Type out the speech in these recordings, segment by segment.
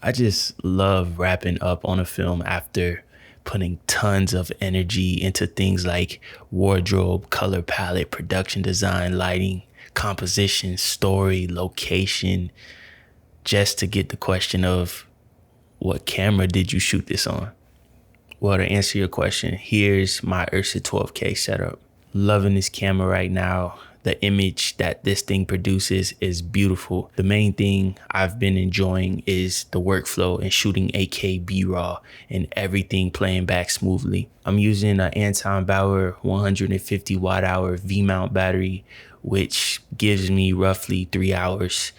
I just love wrapping up on a film after putting tons of energy into things like wardrobe, color palette, production design, lighting, composition, story, location, just to get the question of what camera did you shoot this on? Well, to answer your question, here's my Ursa 12K setup. Loving this camera right now. The image that this thing produces is beautiful. The main thing I've been enjoying is the workflow and shooting 8K B-raw and everything playing back smoothly. I'm using an ANTON BAUER 150 watt hour V-mount battery, which gives me roughly 3 hours.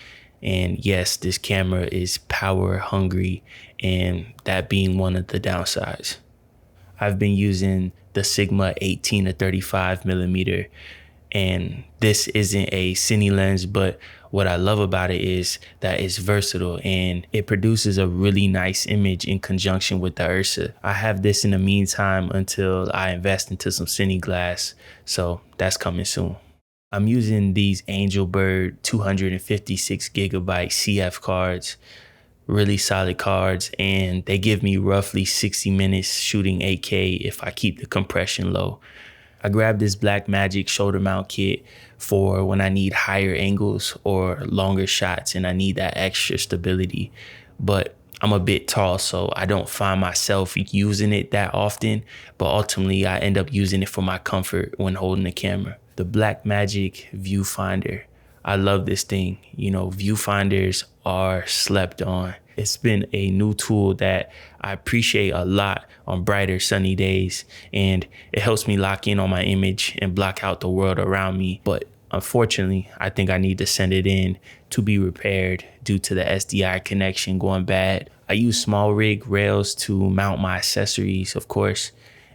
And yes, this camera is power hungry, and that being one of the downsides. I've been using the Sigma 18 to 35 millimeter, and this isn't a cine lens, but what I love about it is that it's versatile and it produces a really nice image in conjunction with the Ursa. I have this in the meantime until I invest into some cine glass, so that's coming soon. I'm using these Angelbird 256 gigabyte CF cards, really solid cards, and they give me roughly 60 minutes shooting 8K if I keep the compression low. I grabbed this Blackmagic shoulder mount kit for when I need higher angles or longer shots and I need that extra stability. But I'm a bit tall, so I don't find myself using it that often, but ultimately I end up using it for my comfort when holding the camera. The Blackmagic viewfinder. I love this thing. You know, viewfinders are slept on. It's been a new tool that I appreciate a lot on brighter sunny days, and it helps me lock in on my image and block out the world around me. But unfortunately, I think I need to send it in to be repaired due to the SDI connection going bad. I use small rig rails to mount my accessories, of course,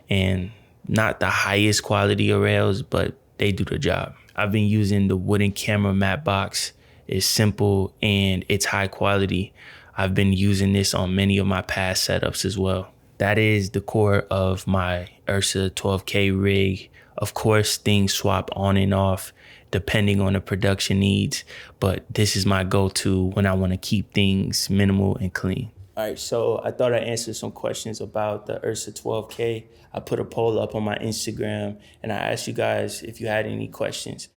and not the highest quality of rails, but they do the job. I've been using the wooden camera mat box. It's simple and it's high quality. I've been using this on many of my past setups as well. That is the core of my Ursa 12K rig. Of course, things swap on and off depending on the production needs, but this is my go-to when I want to keep things minimal and clean. All right, so I thought I'd answer some questions about the Ursa 12K. I put a poll up on my Instagram and I asked you guys if you had any questions.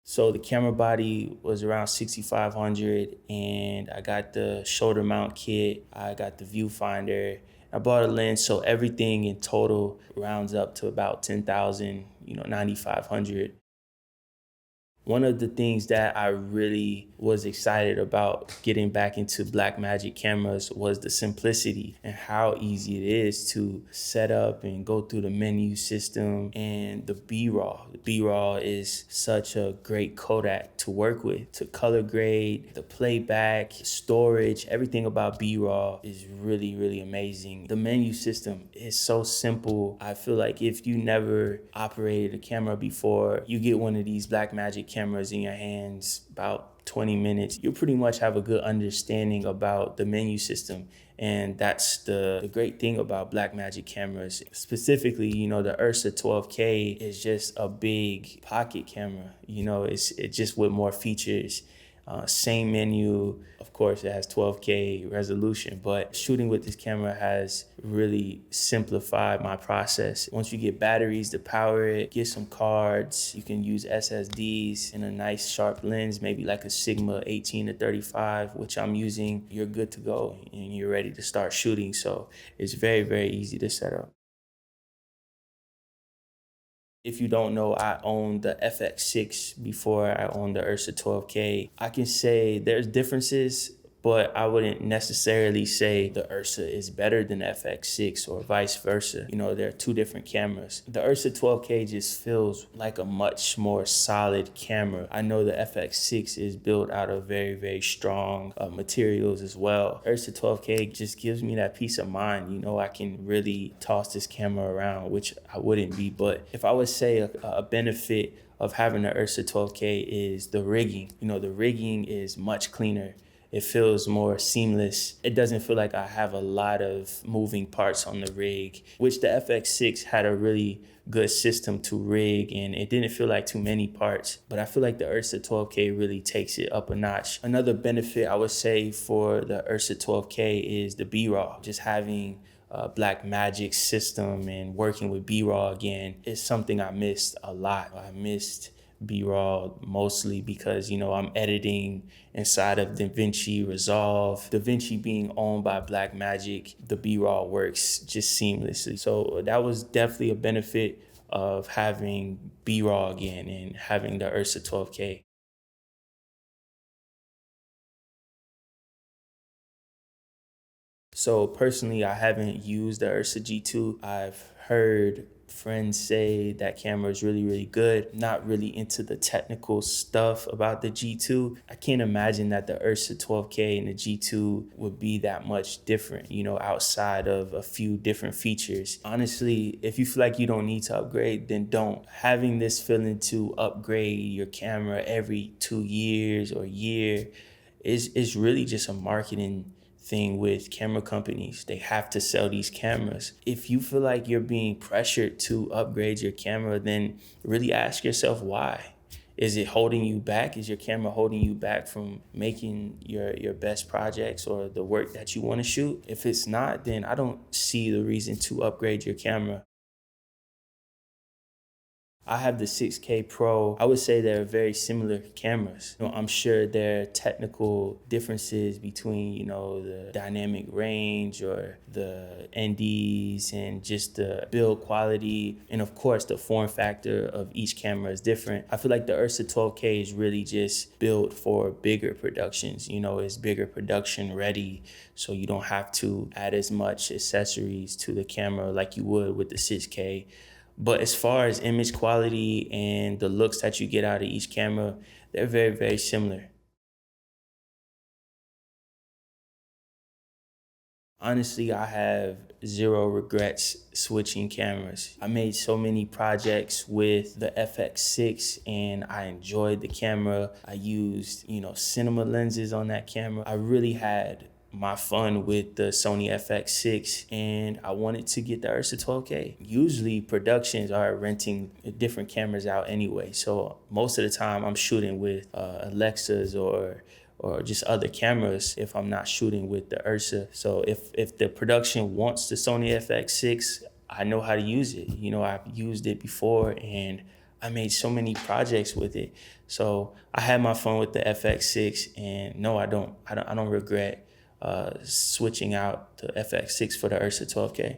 So the camera body was around 6,500 and I got the shoulder mount kit, I got the viewfinder, I bought a lens, so everything in total rounds up to about 10,000, 9,500. One of the things that I really was excited about getting back into Blackmagic cameras was the simplicity and how easy it is to set up and go through the menu system and the B-raw. The B-raw is such a great Kodak to work with, to color grade, the playback, storage, everything about B-raw is really, really amazing. The menu system is so simple. I feel like if you never operated a camera before, you get one of these Blackmagic cameras in your hands about 20 minutes, you pretty much have a good understanding about the menu system. And that's the great thing about Blackmagic cameras. Specifically, the Ursa 12K is just a big pocket camera. It's just with more features. Same menu, of course, it has 12K resolution, but shooting with this camera has really simplified my process. Once you get batteries to power it, get some cards, you can use SSDs and a nice sharp lens, maybe like a Sigma 18 to 35, which I'm using, you're good to go and you're ready to start shooting. So it's very, very easy to set up. If you don't know, I owned the FX6 before I owned the Ursa 12K. I can say there's differences, but I wouldn't necessarily say the Ursa is better than the FX6 or vice versa. They're two different cameras. The Ursa 12K just feels like a much more solid camera. I know the FX6 is built out of very, very strong materials as well. Ursa 12K just gives me that peace of mind. I can really toss this camera around, which I wouldn't be. But if I would say a benefit of having the Ursa 12K is the rigging. The rigging is much cleaner. It feels more seamless. It doesn't feel like I have a lot of moving parts on the rig, which the FX6 had a really good system to rig, and it didn't feel like too many parts. But I feel like the Ursa 12K really takes it up a notch. Another benefit I would say for the Ursa 12K is the B-RAW. Just having Blackmagic system and working with B-RAW again is something I missed a lot. I missed B-RAW mostly because, I'm editing inside of DaVinci Resolve. DaVinci being owned by Blackmagic, the B-RAW works just seamlessly. So that was definitely a benefit of having B-RAW again and having the Ursa 12K. So personally, I haven't used the Ursa G2. I've heard friends say that camera is really, really good. Not really into the technical stuff about the G2. I can't imagine that the Ursa 12K and the G2 would be that much different, outside of a few different features. Honestly, if you feel like you don't need to upgrade, then don't. Having this feeling to upgrade your camera every 2 years or year is really just a marketing thing with camera companies. They have to sell these cameras. If you feel like you're being pressured to upgrade your camera, then really ask yourself why. Is it holding you back? Is your camera holding you back from making your best projects or the work that you want to shoot? If it's not, then I don't see the reason to upgrade your camera. I have the 6K Pro. I would say they're very similar cameras. I'm sure there are technical differences between, the dynamic range or the NDs and just the build quality. And of course, the form factor of each camera is different. I feel like the Ursa 12K is really just built for bigger productions. It's bigger production ready. So you don't have to add as much accessories to the camera like you would with the 6K. But as far as image quality and the looks that you get out of each camera, they're very, very similar. Honestly, I have zero regrets switching cameras. I made so many projects with the FX6 and I enjoyed the camera. I used, cinema lenses on that camera. I really had my fun with the Sony FX6 and I wanted to get the Ursa 12K. Usually productions are renting different cameras out anyway. So most of the time I'm shooting with Alexas or just other cameras if I'm not shooting with the Ursa. So if the production wants the Sony FX6, I know how to use it. I've used it before and I made so many projects with it. So I had my fun with the FX6 and no, I don't regret switching out the FX6 for the Ursa 12K.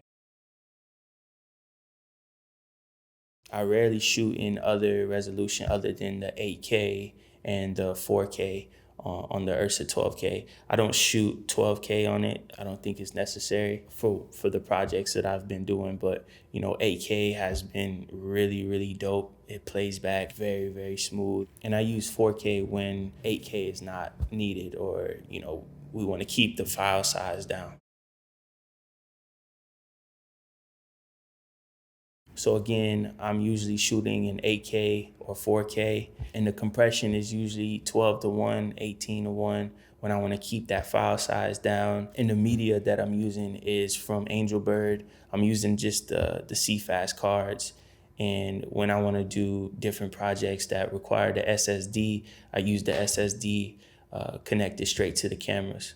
I rarely shoot in other resolution other than the 8K and the 4K on the Ursa 12K. I don't shoot 12K on it. I don't think it's necessary for the projects that I've been doing, but 8K has been really, really dope. It plays back very, very smooth. And I use 4K when 8K is not needed or, we want to keep the file size down. So again, I'm usually shooting in 8K or 4K, and the compression is usually 12 to 1, 18 to 1 when I want to keep that file size down. And the media that I'm using is from Angelbird. I'm using just the CFast cards. And when I want to do different projects that require the SSD, I use the SSD connected straight to the cameras.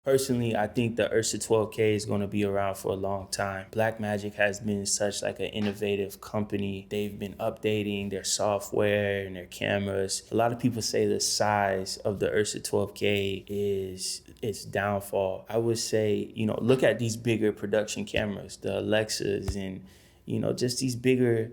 Personally, I think the Ursa 12K is going to be around for a long time. Blackmagic has been such like an innovative company. They've been updating their software and their cameras. A lot of people say the size of the Ursa 12K is its downfall. I would say, look at these bigger production cameras, the Alexas and, just these bigger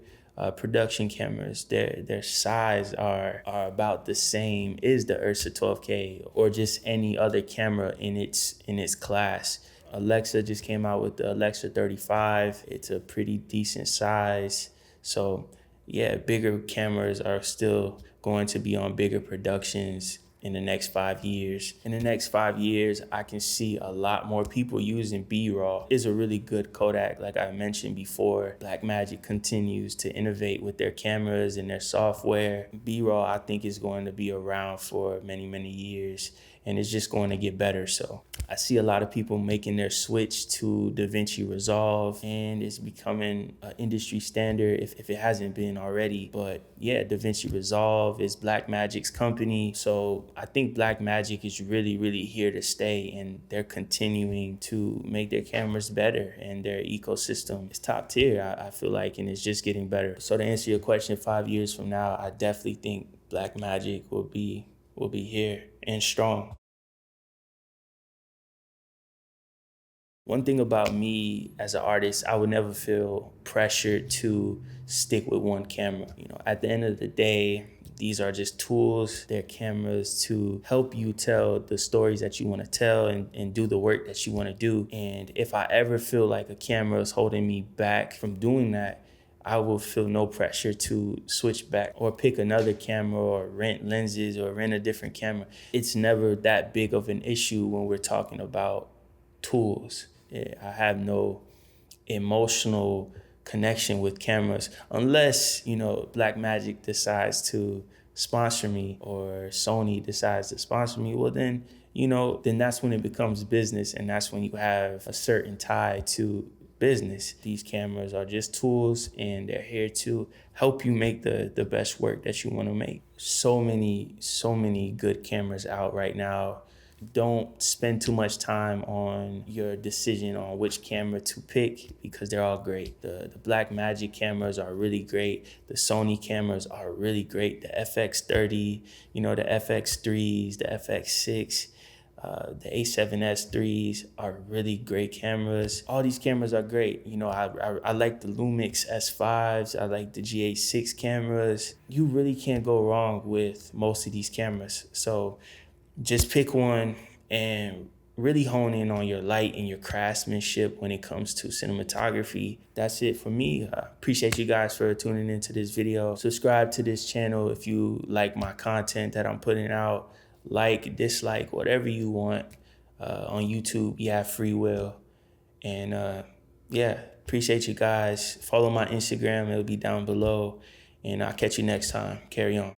production cameras, their size are about the same as the Ursa 12K or just any other camera in its class. Alexa just came out with the Alexa 35. It's a pretty decent size. So yeah, bigger cameras are still going to be on bigger productions. in the next 5 years. In the next 5 years, I can see a lot more people using B-Raw. It's a really good Kodak, like I mentioned before. Blackmagic continues to innovate with their cameras and their software. B-Raw, I think, is going to be around for many, many years, and it's just going to get better. So I see a lot of people making their switch to DaVinci Resolve, and it's becoming an industry standard if it hasn't been already. But yeah, DaVinci Resolve is Blackmagic's company. So I think Blackmagic is really, really here to stay, and they're continuing to make their cameras better, and their ecosystem is top tier, I feel like, and it's just getting better. So to answer your question, 5 years from now, I definitely think Blackmagic will be here and strong. One thing about me as an artist, I would never feel pressured to stick with one camera. You know, at the end of the day, these are just tools. They're cameras to help you tell the stories that you want to tell and do the work that you want to do. And if I ever feel like a camera is holding me back from doing that, I will feel no pressure to switch back or pick another camera or rent lenses or rent a different camera. It's never that big of an issue when we're talking about tools. I have no emotional connection with cameras unless, you know, Blackmagic decides to sponsor me or Sony decides to sponsor me. Well, then, you know, then that's when it becomes business, and that's when you have a certain tie to business. These cameras are just tools, and they're here to help you make the best work that you want to make. So many good cameras out right now. Don't spend too much time on your decision on which camera to pick, because they're all great. The Blackmagic cameras are really great. The Sony cameras are really great. The FX30, you know, the FX3s, the FX6, the A7S3s are really great cameras. All these cameras are great. You know, I like the Lumix S5s. I like the GA6 cameras. You really can't go wrong with most of these cameras. So just pick one and really hone in on your light and your craftsmanship when it comes to cinematography. That's it for me. I appreciate you guys for tuning into this video. Subscribe to this channel if you like my content that I'm putting out. Like, dislike, whatever you want. On YouTube, you have free will. And yeah, appreciate you guys. Follow my Instagram, it'll be down below. And I'll catch you next time. Carry on.